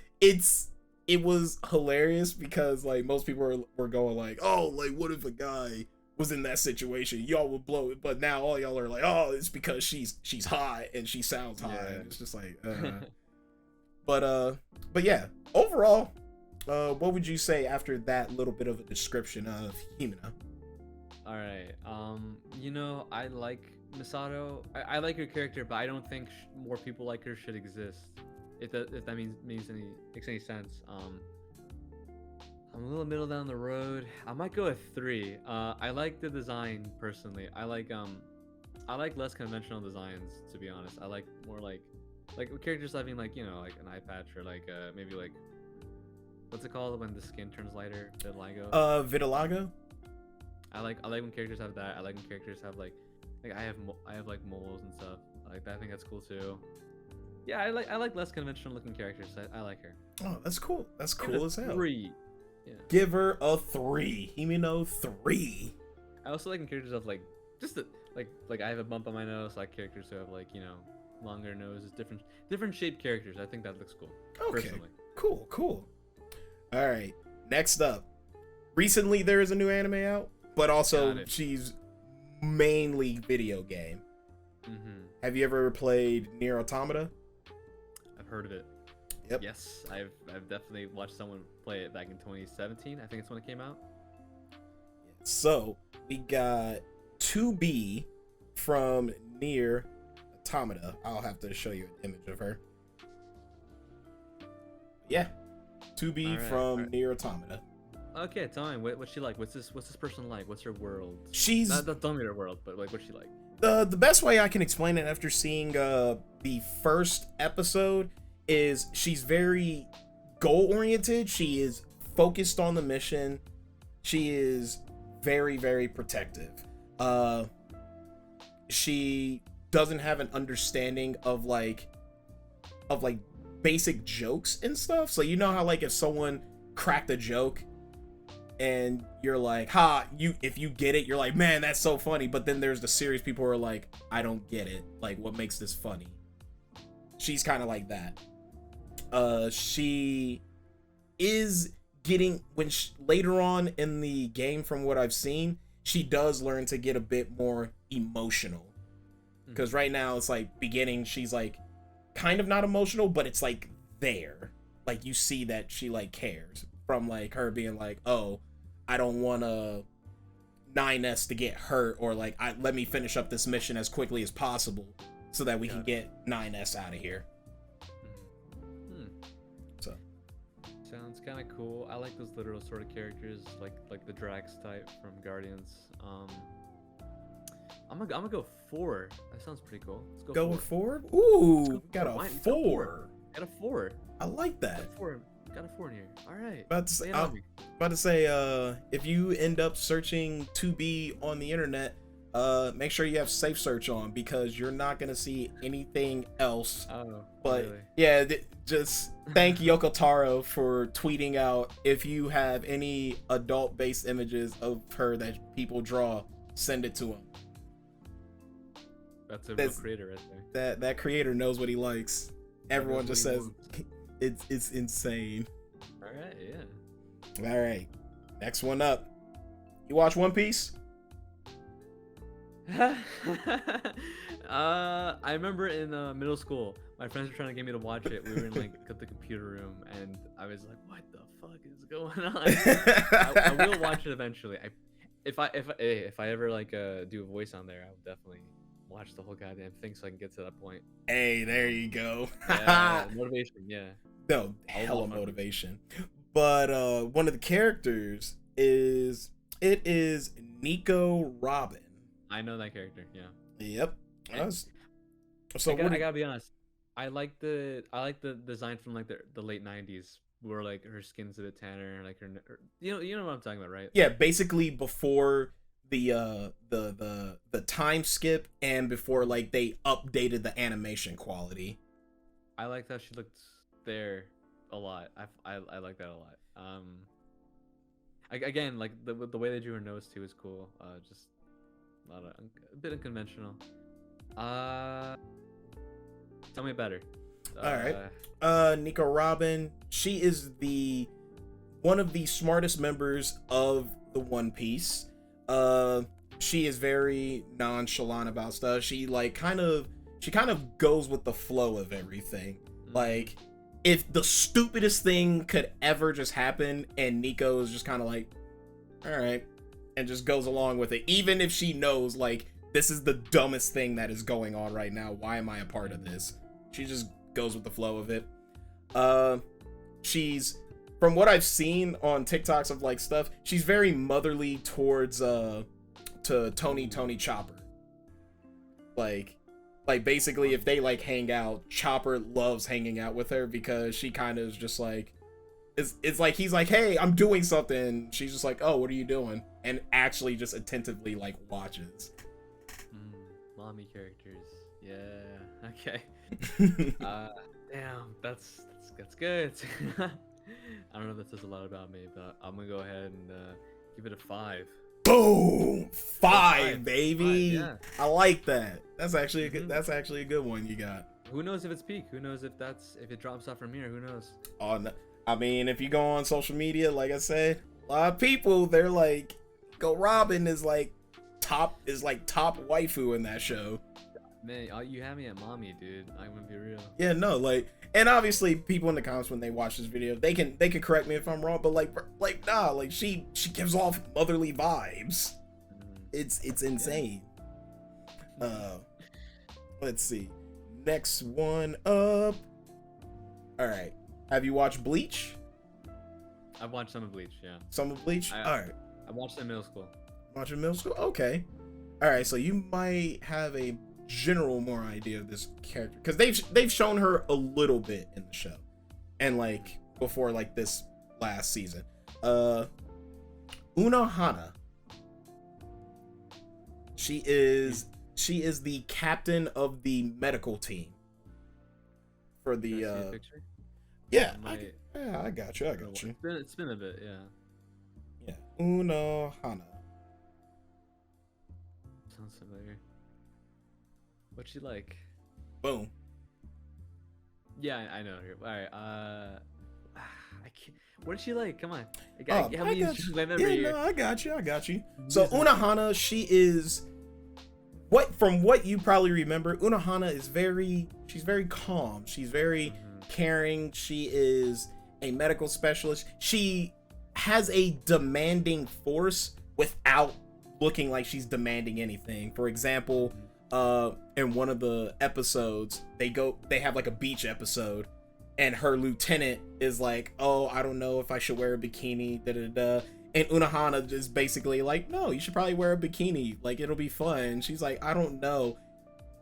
hilarious because like most people were going like, oh, like what if a guy was in that situation, y'all would blow it, but now all y'all are like, oh, it's because she's hot and she sounds hot. Yeah. And it's just like but yeah, overall, what would you say after that little bit of a description of Himeno? All right, I like Misato. I like her character, but I don't think more people like her should exist. If that makes any sense. I'm a little middle down the road. I might go with 3. I like the design personally. I like less conventional designs, to be honest. I like more like characters having like like an eye patch or like maybe like what's it called when the skin turns lighter? Vitiligo. Vitiligo. I like when characters have that. I like when characters have like I have like moles and stuff. Like that. I think that's cool too. Yeah, I like less conventional looking characters. I like her. Oh, that's cool. That's cool as hell. 3. Yeah. Give her a 3. Himeno 3. I also like in characters of like just like I have a bump on my nose. I like characters who have like longer noses, different shaped characters. I think that looks cool. Okay. Personally. Cool. All right. Next up, recently there is a new anime out, but also she's mainly video game. Mm-hmm. Have you ever played Nier Automata? I've heard of it. Yep. Yes, I've definitely watched someone play it back in 2017. I think it's when it came out. So we got 2B from Nier Automata. I'll have to show you an image of her. Yeah, 2B from Nier Automata. Okay, tell me what's she like. What's this person like? What's her world? She's not tell me her world, but like what's she like? The best way I can explain it after seeing the first episode is she's very goal oriented. She is focused on the mission. She is very, very protective. She doesn't have an understanding of like basic jokes and stuff. So you know how like if someone cracked a joke and you're like, if you get it, you're like, man, that's so funny. But then there's the serious people who are like, I don't get it. Like, what makes this funny? She's kind of like that. She is later on in the game, from what I've seen, she does learn to get a bit more emotional. Because right now it's like beginning, she's like kind of not emotional, but it's like there. Like you see that she like cares, from like her being like, oh, I don't want to 9S to get hurt, or like let me finish up this mission as quickly as possible so that we can get 9S out of here. So sounds kind of cool. I like those literal sort of characters, like the Drax type from Guardians. I'm gonna go 4. That sounds pretty cool. Let's go with 4. Ooh, we got a 4. Got a 4. I like that. Got a 4 in here. All right. About to say, if you end up searching 2B on the internet, make sure you have safe search on, because you're not gonna see anything else. Oh, but really? yeah, just thank Yoko Taro for tweeting out, if you have any adult-based images of her that people draw, send it to him. That's a real creator right there. That creator knows what he likes. Everyone just says it's insane. All right, yeah. All right, next one up. You watch One Piece? I remember in middle school, my friends were trying to get me to watch it. We were in like the computer room, and I was like, "What the fuck is going on?" I will watch it eventually. If I ever like do a voice on there, I will definitely watch the whole goddamn thing so I can get to that point. Hey, there you go. Yeah, motivation, yeah. No, hella motivation. But one of the characters is Nico Robin. I know that character, yeah. Yep. So I gotta be honest. I like the design from like the late 90s, where like her skin's a bit tanner, like her you know what I'm talking about, right? Yeah, basically before the time skip, and before like they updated the animation quality. I like that she looked there a lot. I like that a lot. Again, like the way they drew her nose too is cool. Just a bit unconventional. Tell me about her. All right. Nico Robin. She is one of the smartest members of the One Piece. She is very nonchalant about stuff. She kind of goes with the flow of everything. Like, if the stupidest thing could ever just happen, and Nico is just kind of like, all right, and just goes along with it, even if she knows like this is the dumbest thing that is going on right now. Why am I a part of this? She just goes with the flow of it. She's, from what I've seen on TikToks of like stuff, she's very motherly towards to Tony Chopper. Like basically, if they like hang out, Chopper loves hanging out with her, because she kind of is just like, it's like he's like, hey, I'm doing something. She's just like, oh, what are you doing? And actually just attentively like watches. Mommy characters. Yeah. Okay. Damn, that's good. I don't know if that says a lot about me, but I'm gonna go ahead and give it a 5. Boom! 5, baby. 5, yeah. I like that. That's actually a good. That's actually a good one you got. Who knows if it's peak? Who knows if it drops off from here? Who knows? Oh, no. I mean, if you go on social media, like I said, a lot of people, they're like, "Go Robin is like top waifu in that show." Man, you have me at mommy, dude. I'm gonna be real. Yeah, no, like, and obviously people in the comments when they watch this video, they can correct me if I'm wrong, but like nah, like she gives off motherly vibes. It's insane. Let's see. Next one up. All right. Have you watched Bleach? I've watched some of Bleach, yeah. Some of Bleach? All right. I watched it in middle school. Watching middle school? Okay. All right, so you might have a general more idea of this character, because they've shown her a little bit in the show, and like before like this last season. Unohana. She is the captain of the medical team for the Can I see a picture? Yeah, I got you. It's been a bit, yeah. Yeah, Unohana. Sounds familiar. What's she like? Boom. Yeah, I know her. All right. I can't. What is she like? Come on. Oh, Help me explain that yeah, every year. no, I got you. So Unohana, she is from what you probably remember, Unohana is she's very calm. She's very caring. She is a medical specialist. She has a demanding force without looking like she's demanding anything. For example, in one of the episodes, they have like a beach episode, and her lieutenant is like, oh, I don't know if I should wear a bikini, da-da-da. And Unohana is basically like, no, you should probably wear a bikini. Like, it'll be fun. She's like, I don't know.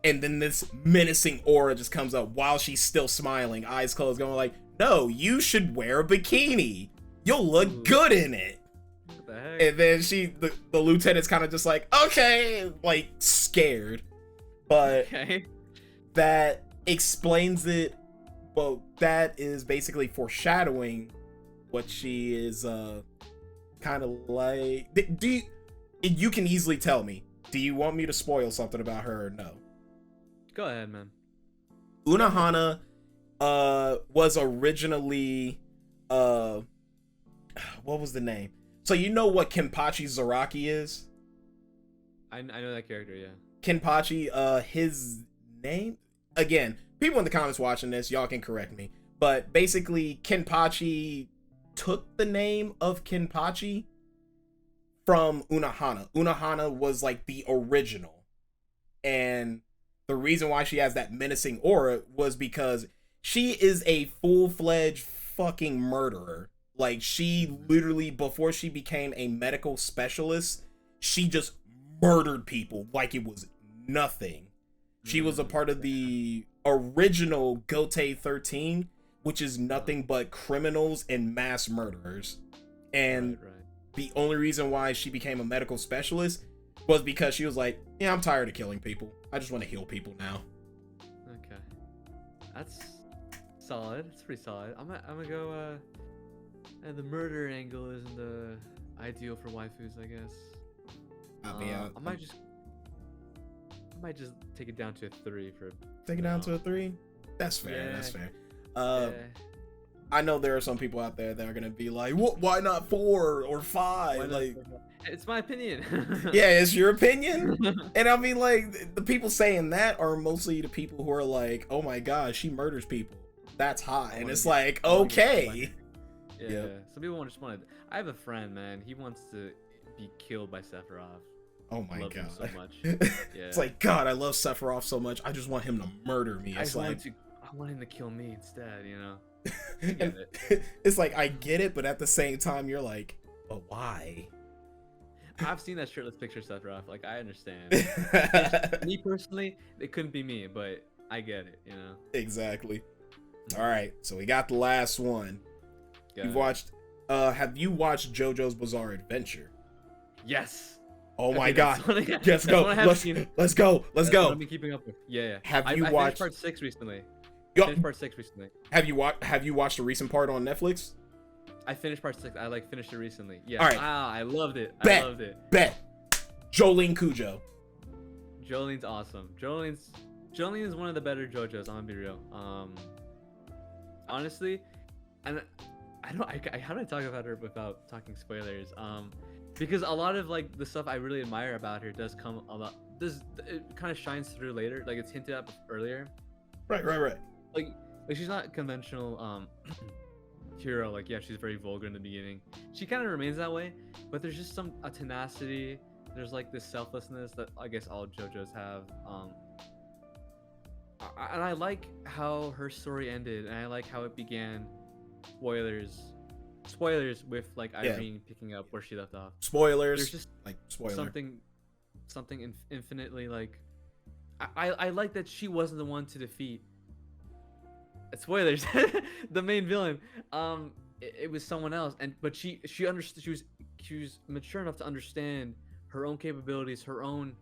And then this menacing aura just comes up while she's still smiling, eyes closed, going like, no, you should wear a bikini. You'll look good in it. What the heck? And then the lieutenant's kind of just like, okay, like scared. But Okay. that explains it. Well, that is basically foreshadowing what she is kind of like. You can easily tell me. Do you want me to spoil something about her or no? Go ahead, man. Unohana was originally what was the name? So you know what Kenpachi Zaraki is? I know that character, yeah. Kenpachi, his name, again, people in the comments watching this, y'all can correct me, but basically Kenpachi took the name of Kenpachi from Unohana. Unohana was like the original, and the reason why she has that menacing aura was because she is a full-fledged fucking murderer. Like, she literally, before she became a medical specialist, she just murdered people like it was nothing. She was a part of the original Gotei 13, which is nothing but criminals and mass murderers. And Right. the only reason why she became a medical specialist was because she was like, yeah, I'm tired of killing people. I just want to heal people now. Okay. That's solid. It's pretty solid. I'm gonna go, and the murder angle isn't the ideal for waifus, I guess. I might just take it down to a 3 for. Take it down to a 3? That's fair. Yeah. That's fair. Yeah. I know there are some people out there that are gonna be like, "What? Why not 4 or 5?" Why not Like, 4? It's my opinion. yeah, it's your opinion. And I mean, like, the people saying that are mostly the people who are like, "Oh my god, she murders people. That's hot." And it's like, okay. Yeah. Yep. Some people just want to. I have a friend, man. He wants to be killed by Sephiroth. Oh my Love him god. so much. Yeah. It's like, God, I love Sephiroth so much. I just want him to murder me. I It's like, want him to kill me instead. You know. and it's like, I get it, but at the same time, you're like, but why? I've seen that shirtless picture of Sephiroth. Like, I understand. Me personally, it couldn't be me, but I get it. You know. Exactly. All right, so we got the last one. You've watched. Have you watched JoJo's Bizarre Adventure? Yes. Oh my Okay, god. that's one I have Let's seen. go. Let's go. Let's That's go. what I've been keeping up with. Yeah. Have I you finished watched part 6 recently. Yo, Finished part 6 recently. Have you watched the recent part on Netflix? I finished part 6. I like finished it recently. Yeah. All right. Ah, I loved it. Bet. I loved it. Bet. Jolene Cujo. Jolene's awesome. Jolene is one of the better JoJo's. I'm gonna be real. Honestly, and how do I talk about her without talking spoilers? Because a lot of like the stuff I really admire about her does come a lot. It kind of shines through later. Like, it's hinted at earlier. Right. Like she's not conventional hero. Like, yeah, she's very vulgar in the beginning. She kind of remains that way, but there's just a tenacity. There's like this selflessness that I guess all JoJo's have. And I like how her story ended, and I like how it began. Spoilers with like Irene picking up where she left off. Spoilers. There's just like spoiler. something infinitely like. I like that she wasn't the one to defeat. Spoilers. The main villain. It was someone else, but she understood. She was mature enough to understand her own capabilities, her own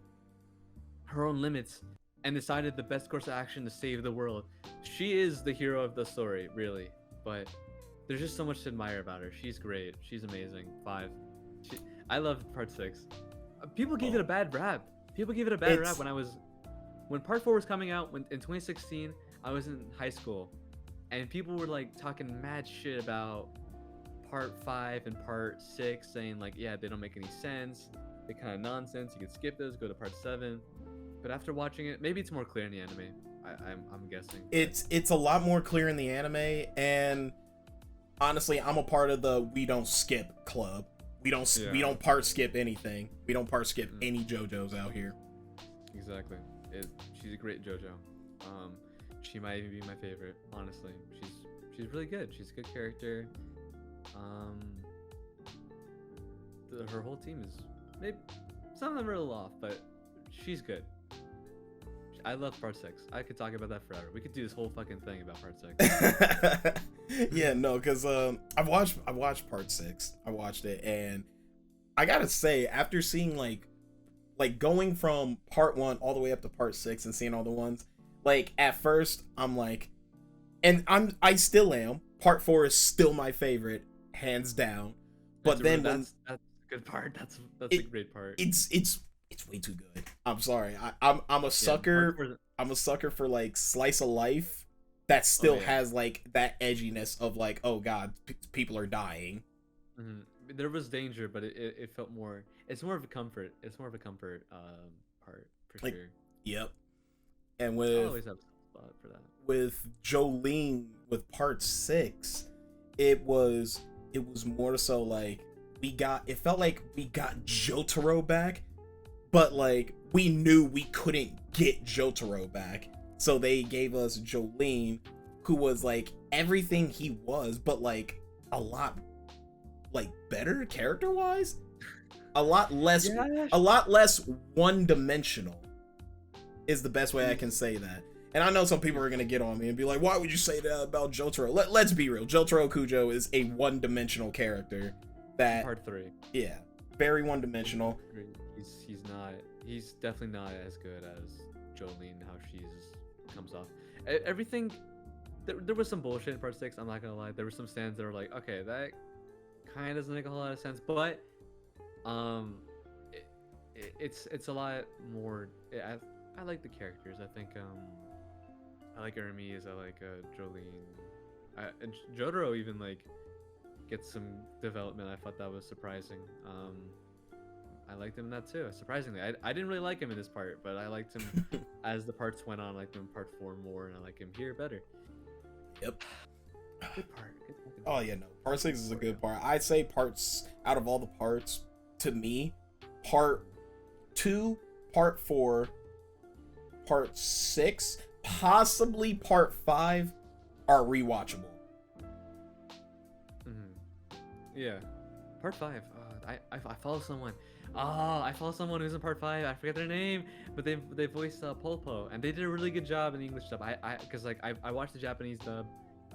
limits, and decided the best course of action to save the world. She is the hero of the story, really. But there's just so much to admire about her. She's great. She's amazing. 5. I loved part 6. People gave it a bad rap. When part 4 was coming out in 2016. I was in high school, and people were like talking mad shit about part 5 and part 6 saying like, yeah, they don't make any sense, they kind of nonsense, you can skip those, go to part 7. But after watching it, maybe it's more clear in the anime. I'm guessing. It's a lot more clear in the anime, and honestly, I'm a part of the we don't skip club. We don't part skip anything. We don't part skip any JoJo's out here. Exactly. She's a great JoJo. She might even be my favorite. Honestly, she's really good. She's a good character. Her whole team is maybe some of them are a little off, but she's good. I love part 6. I could talk about that forever. We could do this whole fucking thing about part 6. Yeah, no, because I watched part 6. I watched it, and I gotta say, after seeing like going from part 1 all the way up to part 6 and seeing all the ones, like at first I'm like, and I still am. Part 4 is still my favorite, hands down. But then that's a good part. That's a great part. It's way too good. I'm sorry. I'm a sucker. Yeah, I'm a sucker for like slice of life that still has like that edginess of like, oh god, people are dying. Mm-hmm. There was danger, but it felt more. It's more of a comfort. It's more of a comfort part for like, sure. Yep. And I with always have a spot for that. With Jolene with part 6, it was more so like it felt like we got Jotaro back. But, like, we knew we couldn't get Jotaro back. So they gave us Jolene, who was, like, everything he was, but, like, a lot, like, better character-wise? A lot less one-dimensional is the best way I can say that. And I know some people are going to get on me and be like, why would you say that about Jotaro? Let's be real. Jotaro Kujo is a one-dimensional character that... Part 3. Yeah. Very one-dimensional. He's definitely not as good as Jolene, how she's comes off. Everything, there was some bullshit in part 6, I'm not gonna lie. There were some stands that were like, okay, that kind of doesn't make a whole lot of sense, but it's a lot more. I like the characters. I think I like Hermes, I like Jolene, and Jotaro even like gets some development. I thought that was surprising. I liked him in that too. Surprisingly, I didn't really like him in this part, but I liked him as the parts went on. I liked him in part 4 more, and I like him here better. Yep. Good part. Good fucking Oh yeah, no. Part 6 is a good part. I'd say parts out of all the parts, to me, part 2, part 4, part 6, possibly part 5 are rewatchable. Yeah. Part 5. I follow someone. I follow someone who's in part 5. I forget their name, but they voiced Polpo, and they did a really good job in the English dub. Because like I watched the Japanese dub,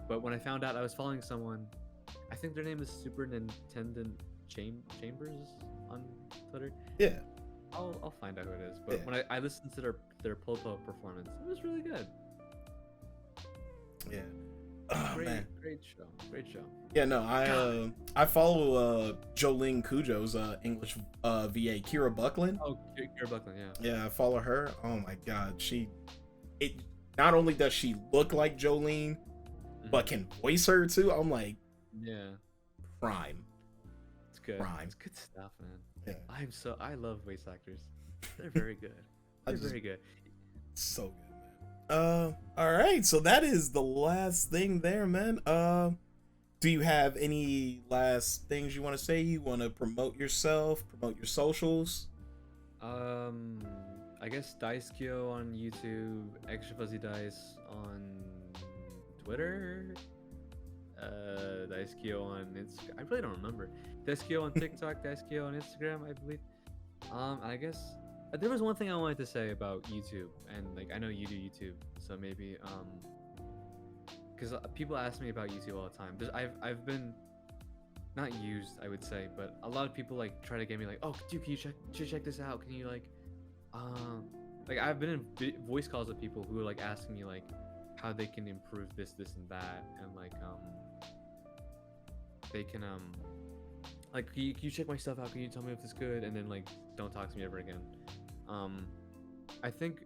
but when I found out I was following someone, I think their name is Super Nintendo Chambers on Twitter. Yeah. I'll find out who it is. But Yeah. when I listened to their Polpo performance, it was really good. Yeah. Oh, great man. Great show. Yeah, no, I follow Jolene Kujo's English VA, Kira Buckland. Oh, Kira Buckland, yeah. Yeah, I follow her. Oh my god, not only does she look like Jolene, but can voice her too. I'm like, yeah, prime. It's good. Prime. It's good stuff, man. Yeah. I love voice actors. They're very good. They're very good. So good. All right, so that is the last thing there, man. Do you have any last things you want to say? You want to promote yourself, promote your socials? I guess Daisuke on YouTube, Extra Fuzzy Dice on Twitter, Daisuke on Instagram. I really don't remember. Daisuke on TikTok, Daisuke on Instagram, I believe. I guess there was one thing I wanted to say about YouTube, and like I know you do YouTube, so maybe because people ask me about YouTube all the time. I've been not used, I would say, but a lot of people like try to get me like, oh, dude, can you check this out? Can you like I've been in voice calls with people who are like asking me like how they can improve this and that, and like they can like can you check my stuff out? Can you tell me if it's good? And then like don't talk to me ever again. I think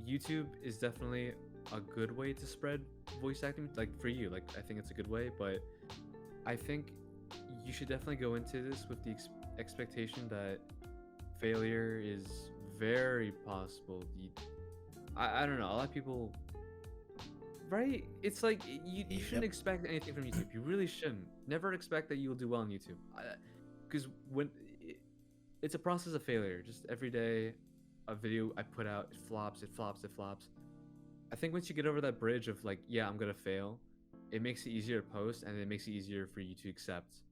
YouTube is definitely a good way to spread voice acting, like for you. Like I think it's a good way, but I think you should definitely go into this with the expectation that failure is very possible. I don't know. A lot of people, right? It's like you shouldn't expect anything from YouTube. You really shouldn't. Never expect that you'll do well on YouTube. Because it's a process of failure. Just every day, a video I put out, it flops, it flops, it flops. I think once you get over that bridge of like, yeah, I'm gonna fail, it makes it easier to post, and it makes it easier for you to accept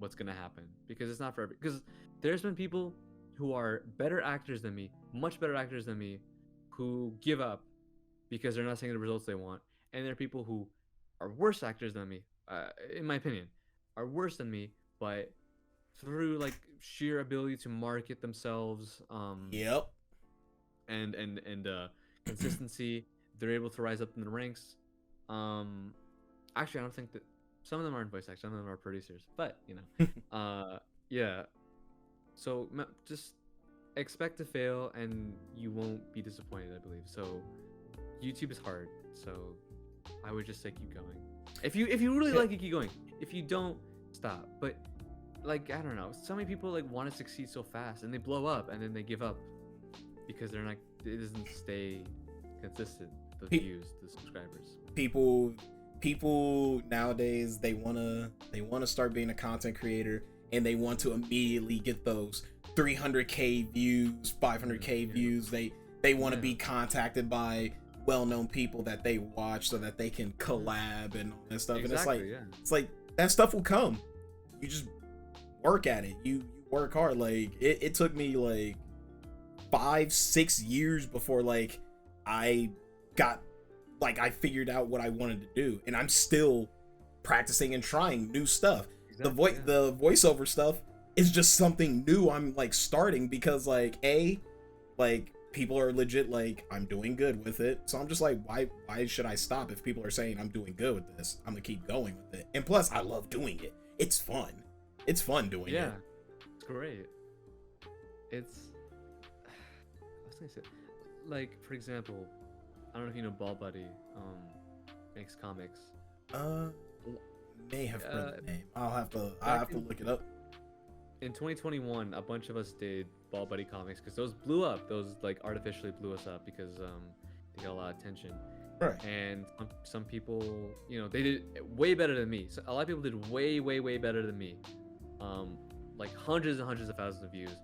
what's gonna happen. Because it's not for every. Because there's been people who are better actors than me, much better actors than me, who give up because they're not seeing the results they want, and there are people who are worse actors than me, in my opinion, are worse than me, but through like sheer ability to market themselves, Yep. and consistency, they're able to rise up in the ranks. Actually, I don't think that some of them aren't voice actors, some of them are producers, but you know, yeah. So just expect to fail, and you won't be disappointed, I believe. So YouTube is hard, so I would just say keep going. If you really like it, keep going. If you don't, stop. But like, I don't know, so many people like want to succeed so fast, and they blow up, and then they give up because they're not. It doesn't stay consistent. The views, the subscribers. People nowadays, they wanna start being a content creator, and they want to immediately get those 300K views, 500K views. They want to be contacted by well-known people that they watch so that they can collab and all that stuff. Exactly, and it's like that stuff will come. You just work at it. You work hard. Like it took me like 5-6 years before like I figured out what I wanted to do, and I'm still practicing and trying new stuff. Exactly, the voiceover stuff is just something new I'm like starting because like people are legit like I'm doing good with it, so I'm just like why should I stop if people are saying I'm doing good with this? I'm gonna keep going with it, and plus I love doing it. It's fun doing it. Yeah, it's great. I was gonna say, like, for example, I don't know if you know Ball Buddy, makes comics. May have heard the name. I'll have to look it up. In 2021, a bunch of us did Ball Buddy comics because those blew up. Those like artificially blew us up because they got a lot of attention. Right. And some people, you know, they did way better than me. So a lot of people did way better than me. Like hundreds and hundreds of thousands of views.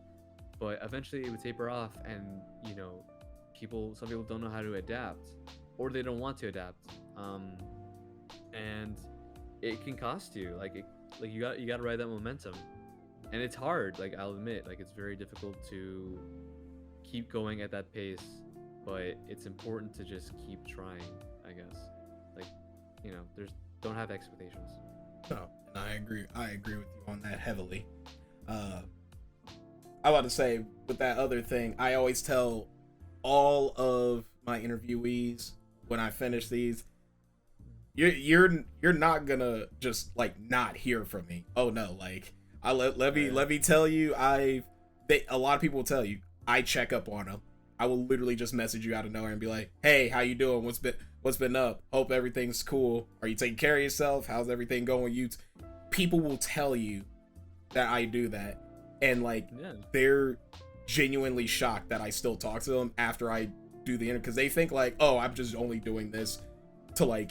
But eventually it would taper off, and you know, some people don't know how to adapt, or they don't want to adapt. And it can cost you. Like you got to ride that momentum. And it's hard, like I'll admit, like it's very difficult to keep going at that pace, but it's important to just keep trying, I guess. Like, you know, don't have expectations. No, and I agree with you on that heavily. I about to say with that other thing, I always tell all of my interviewees when I finish these, you're not gonna just like not hear from me. Oh no, like let me tell you, a lot of people will tell you I check up on them. I will literally just message you out of nowhere and be like, hey, how you doing? What's been up? Hope everything's cool. Are you taking care of yourself? How's everything going? People will tell you that I do that, and like they're genuinely shocked that I still talk to them after I do the interview, because they think like, oh, I'm just only doing this to like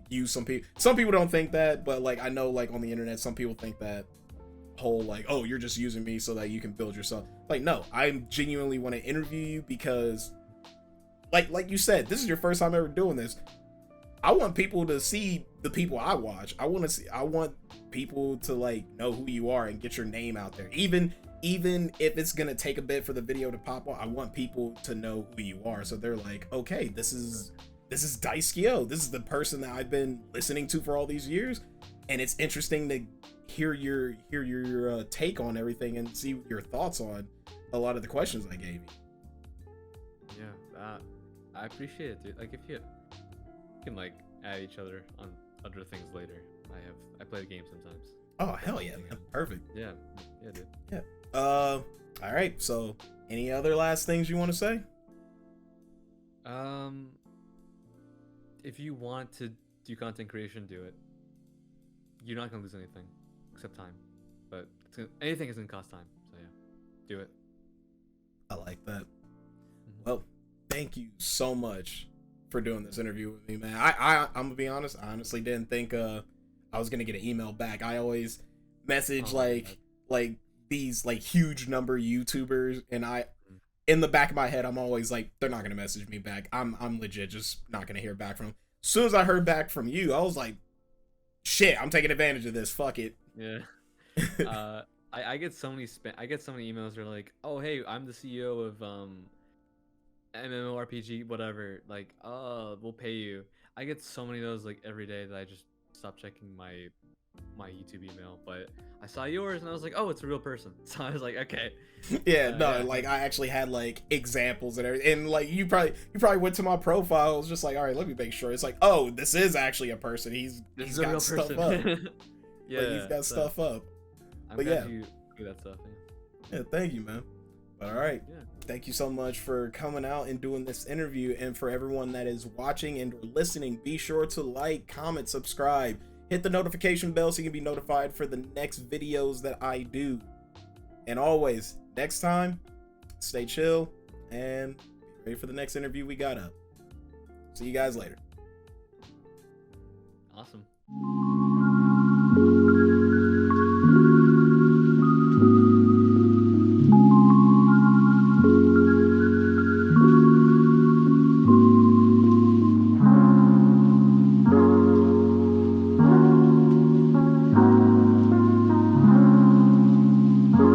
use some people. Some people don't think that, but like I know like on the internet some people think that whole like, oh, you're just using me so that you can build yourself. Like, no, I genuinely want to interview you because like you said, this is your first time ever doing this. I want people to see the people I watch. I want people to like know who you are and get your name out there. Even if it's gonna take a bit for the video to pop on, I want people to know who you are, so they're like, okay, this is Daisuke. This is the person that I've been listening to for all these years, and it's interesting to hear your take on everything and see your thoughts on a lot of the questions I gave you. Yeah, I appreciate it, dude. Like if you can like add each other on other things later. I play the game sometimes. Oh hell yeah, man. Perfect. Yeah, dude. Yeah. All right. So, any other last things you want to say? If you want to do content creation, do it. You're not gonna lose anything. except time. But anything is gonna cost time. So yeah, do it. I like that. Well, thank you so much for doing this interview with me, man. I'm gonna be honest. I honestly didn't think I was gonna get an email back. I always message like these like huge number YouTubers, and in the back of my head, I'm always like, they're not gonna message me back. I'm legit just not gonna hear back from them. As soon as I heard back from you, I was like, shit, I'm taking advantage of this. Fuck it. Yeah. I get so many emails that are like, oh hey, I'm the CEO of MMORPG whatever, like, oh, we'll pay you. I get so many of those like every day that I just stop checking my YouTube email. But I saw yours and I was like, oh, it's a real person. So I was like, okay. Yeah, like I actually had like examples and everything, and like you probably went to my profile. It was just like, all right, let me make sure. It's like, oh, this is actually a person. He's got stuff up. Yeah, like, he's got stuff up. I'm but glad you do that stuff. Yeah, thank you, man. But all right, Yeah. thank you so much for coming out and doing this interview. And for everyone that is watching and or listening, be sure to like, comment, subscribe, hit the notification bell so you can be notified for the next videos that I do. And always, next time, stay chill and be ready for the next interview we got up. See you guys later. Awesome.